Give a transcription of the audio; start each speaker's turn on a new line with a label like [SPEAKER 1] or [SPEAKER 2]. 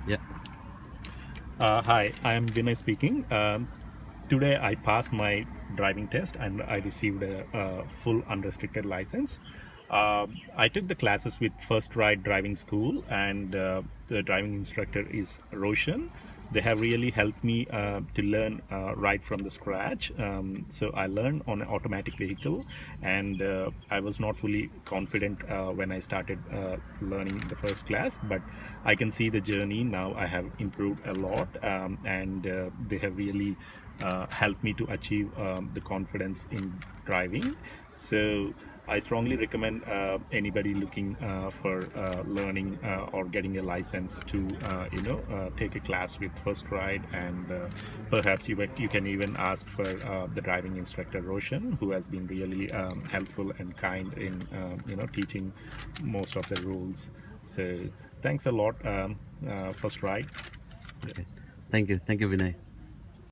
[SPEAKER 1] Yeah.
[SPEAKER 2] Hi, I am Vinay speaking. Today I passed my driving test and I received a full unrestricted license. I took the classes with First Ride Driving School, and the driving instructor is Roshan. They have really helped me to learn right from the scratch. So I learned on an automatic vehicle, and I was not fully confident when I started learning the first class, but I can see the journey now. I have improved a lot, and they have really helped me to achieve the confidence in driving. So I strongly recommend anybody looking for learning or getting a license to take a class with First Ride, and perhaps you can even ask for the driving instructor Roshan, who has been really helpful and kind in teaching most of the rules. So thanks a lot, First Ride.
[SPEAKER 1] Okay. Thank you. Thank you, Vinay.